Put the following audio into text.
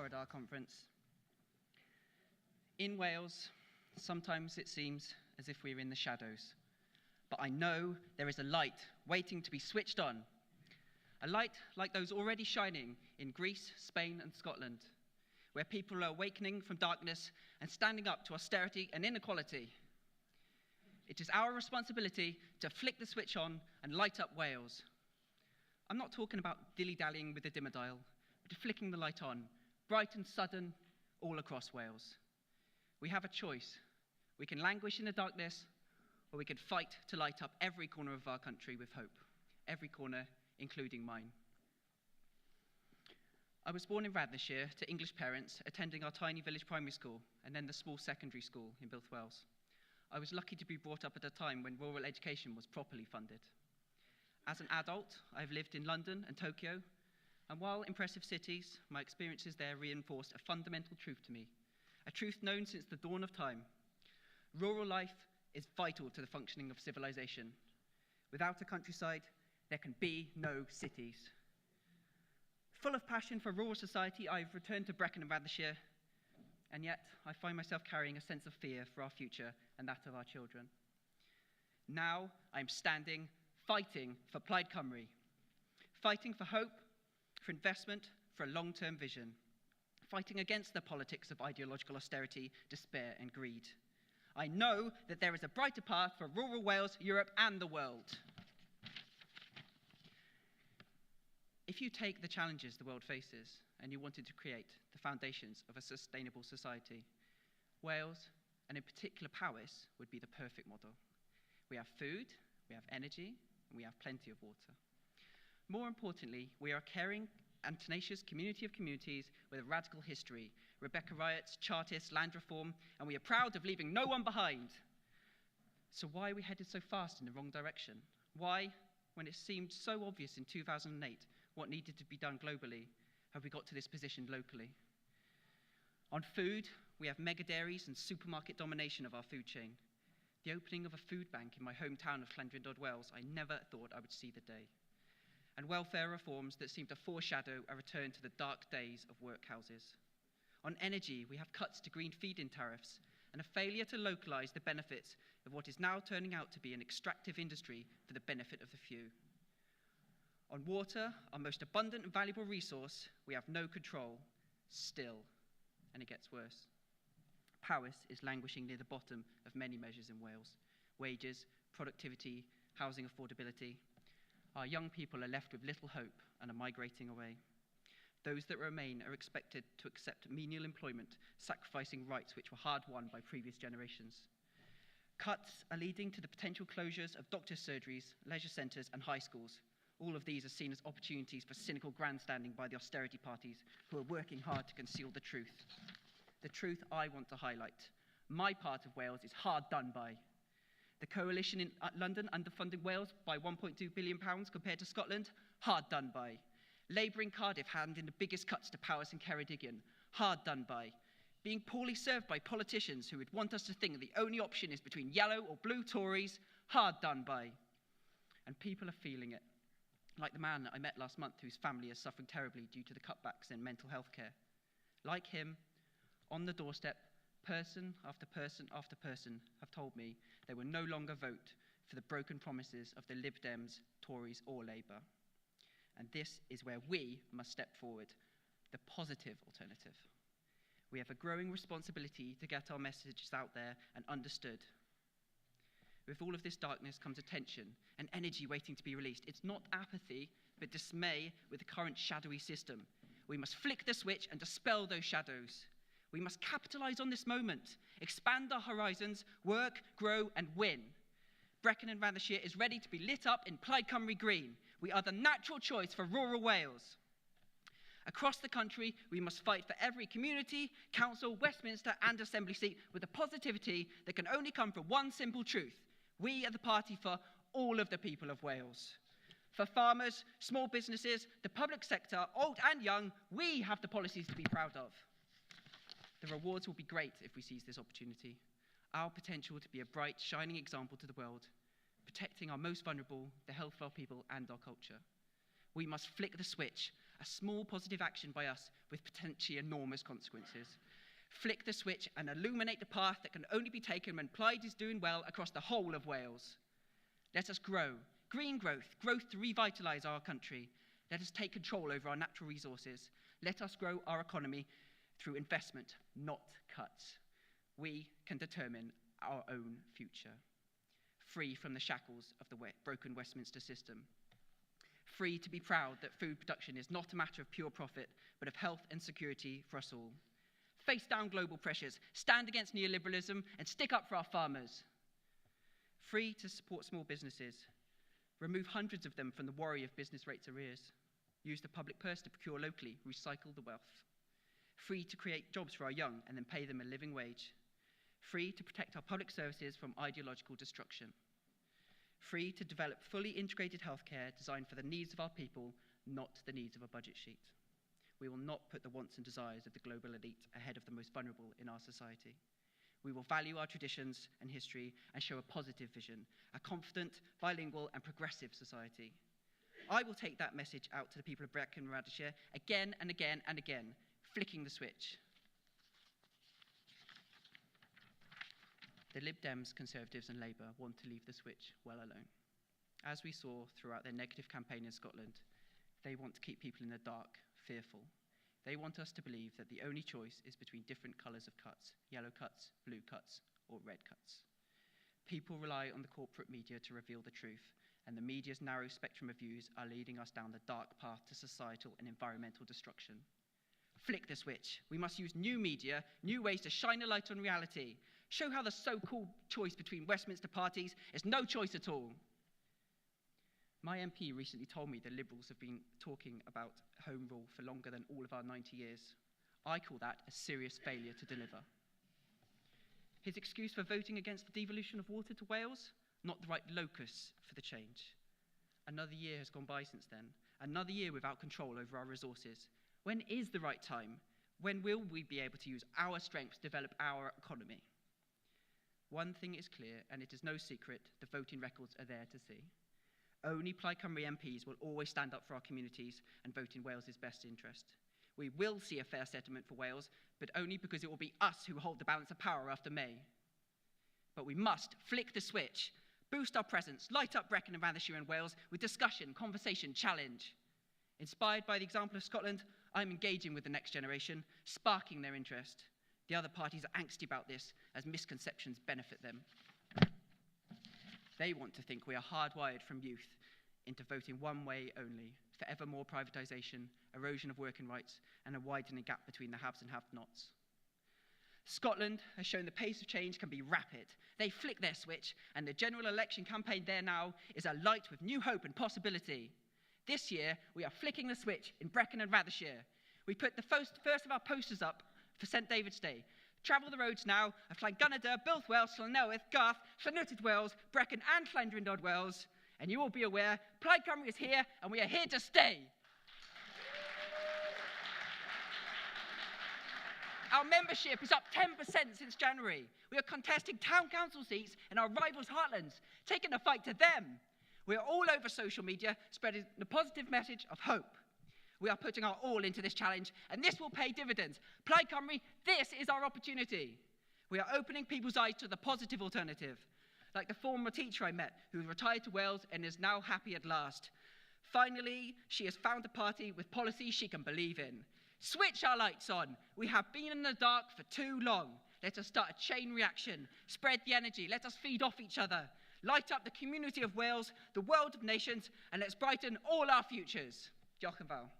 Corridor Conference. In Wales, sometimes it seems as if we're in the shadows, but I know there is a light waiting to be switched on. A light like those already shining in Greece, Spain, and Scotland, where people are awakening from darkness and standing up to austerity and inequality. It is our responsibility to flick the switch on and light up Wales. I'm not talking about dilly-dallying with the dimmer dial, but flicking the light on, bright and sudden, all across Wales. We have a choice. We can languish in the darkness, or we can fight to light up every corner of our country with hope, every corner, including mine. I was born in Radnorshire to English parents, attending our tiny village primary school and then the small secondary school in Builth Wells. I was lucky to be brought up at a time when rural education was properly funded. As an adult, I've lived in London and Tokyo, and while impressive cities, my experiences there reinforced a fundamental truth to me, a truth known since the dawn of time. Rural life is vital to the functioning of civilization. Without a countryside, there can be no cities. Full of passion for rural society, I've returned to Brecon and Radnorshire, and yet I find myself carrying a sense of fear for our future and that of our children. Now I'm standing, fighting for Plaid Cymru, fighting for hope, for investment, for a long-term vision, fighting against the politics of ideological austerity, despair, and greed. I know that there is a brighter path for rural Wales, Europe, and the world. If you take the challenges the world faces and you wanted to create the foundations of a sustainable society, Wales, and in particular Powys, would be the perfect model. We have food, we have energy, and we have plenty of water. More importantly, we are a caring and tenacious community of communities with a radical history, Rebecca riots, Chartists, land reform, and we are proud of leaving no one behind. So why are we headed so fast in the wrong direction? Why, when it seemed so obvious in 2008 what needed to be done globally, have we got to this position locally? On food, we have mega dairies and supermarket domination of our food chain. The opening of a food bank in my hometown of Nghynhadledd Wells, I never thought I would see the day. And welfare reforms that seem to foreshadow a return to the dark days of workhouses. On energy, we have cuts to green feed-in tariffs and a failure to localise the benefits of what is now turning out to be an extractive industry for the benefit of the few. On water, our most abundant and valuable resource, we have no control, still, and it gets worse. Powys is languishing near the bottom of many measures in Wales: wages, productivity, housing affordability. Our young people are left with little hope and are migrating away. Those that remain are expected to accept menial employment, sacrificing rights which were hard-won by previous generations. Cuts are leading to the potential closures of doctors' surgeries, leisure centres, and high schools. All of these are seen as opportunities for cynical grandstanding by the austerity parties who are working hard to conceal the truth. The truth I want to highlight. My part of Wales is hard done by. The coalition in London underfunding Wales by £1.2 billion compared to Scotland, hard done by. Labour in Cardiff handing the biggest cuts to Powys and Ceredigion, hard done by. Being poorly served by politicians who would want us to think the only option is between yellow or blue Tories, hard done by. And people are feeling it. Like the man I met last month whose family is suffering terribly due to the cutbacks in mental health care. Like him, on the doorstep, person after person after person have told me they will no longer vote for the broken promises of the Lib Dems, Tories or Labour. And this is where we must step forward, the positive alternative. We have a growing responsibility to get our messages out there and understood. With all of this darkness comes attention and energy waiting to be released. It's not apathy, but dismay with the current shadowy system. We must flick the switch and dispel those shadows. We must capitalise on this moment, expand our horizons, work, grow, and win. Brecon and Radnorshire is ready to be lit up in Plaid Cymru green. We are the natural choice for rural Wales. Across the country, we must fight for every community, council, Westminster, and assembly seat with a positivity that can only come from one simple truth. We are the party for all of the people of Wales. For farmers, small businesses, the public sector, old and young, we have the policies to be proud of. The rewards will be great if we seize this opportunity. Our potential to be a bright, shining example to the world, protecting our most vulnerable, the health of our people and our culture. We must flick the switch a small positive action by us with potentially enormous consequences. Flick the switch and illuminate the path that can only be taken when Plaid is doing well across the whole of Wales. Let us grow. Green growth, growth to revitalise our country. Let us take control over our natural resources. Let us grow our economy through investment, not cuts. We can determine our own future. Free from the shackles of the broken Westminster system. Free to be proud that food production is not a matter of pure profit, but of health and security for us all. Face down global pressures, stand against neoliberalism, and stick up for our farmers. Free to support small businesses. Remove hundreds of them from the worry of business rates arrears. Use the public purse to procure locally, recycle the wealth. Free to create jobs for our young and then pay them a living wage. Free to protect our public services from ideological destruction. Free to develop fully integrated healthcare designed for the needs of our people, not the needs of a budget sheet. We will not put the wants and desires of the global elite ahead of the most vulnerable in our society. We will value our traditions and history and show a positive vision, a confident, bilingual and progressive society. I will take that message out to the people of Brecon and Radnorshire again and again and again, flicking the switch. The Lib Dems, Conservatives and Labour want to leave the switch well alone. As we saw throughout their negative campaign in Scotland, they want to keep people in the dark, fearful. They want us to believe that the only choice is between different colours of cuts, yellow cuts, blue cuts, or red cuts. People rely on the corporate media to reveal the truth, and the media's narrow spectrum of views are leading us down the dark path to societal and environmental destruction. Flick the switch. We must use new media, new ways to shine a light on reality. Show how the so-called choice between Westminster parties is no choice at all. My MP recently told me the Liberals have been talking about Home Rule for longer than all of our 90 years. I call that a serious failure to deliver. His excuse for voting against the devolution of water to Wales? Not the right locus for the change. Another year has gone by since then. Another year without control over our resources. When is the right time? When will we be able to use our strengths to develop our economy? One thing is clear, and it is no secret, the voting records are there to see. Only Plaid Cymru MPs will always stand up for our communities and vote in Wales's best interest. We will see a fair settlement for Wales, but only because it will be us who hold the balance of power after May. But we must flick the switch, boost our presence, light up Brecon and Radnorshire and Wales with discussion, conversation, challenge. Inspired by the example of Scotland, I'm engaging with the next generation, sparking their interest. The other parties are angsty about this, as misconceptions benefit them. They want to think we are hardwired from youth into voting one way only, forever more privatisation, erosion of working rights, and a widening gap between the haves and have-nots. Scotland has shown the pace of change can be rapid. They flick their switch, and the general election campaign there now is alight with new hope and possibility. This year, we are flicking the switch in Brecon and Radnorshire. We put the first of our posters up for St David's Day. Travel the roads now of Nghynhadledd, Builth, Llanelwedd, Garth, Llanwrtyd Wales, Brecon and Llangryndod Wales, and you will be aware Plaid Cymru is here and we are here to stay. Our membership is up 10% since January. We are contesting town council seats in our rivals' heartlands, taking the fight to them. We are all over social media, spreading the positive message of hope. We are putting our all into this challenge, and this will pay dividends. Plaid Cymru, this is our opportunity. We are opening people's eyes to the positive alternative, like the former teacher I met who retired to Wales and is now happy at last. Finally, she has found a party with policies she can believe in. Switch our lights on. We have been in the dark for too long. Let us start a chain reaction. Spread the energy. Let us feed off each other. Light up the community of Wales, the world of nations, and let's brighten all our futures. Diolch yn fawr.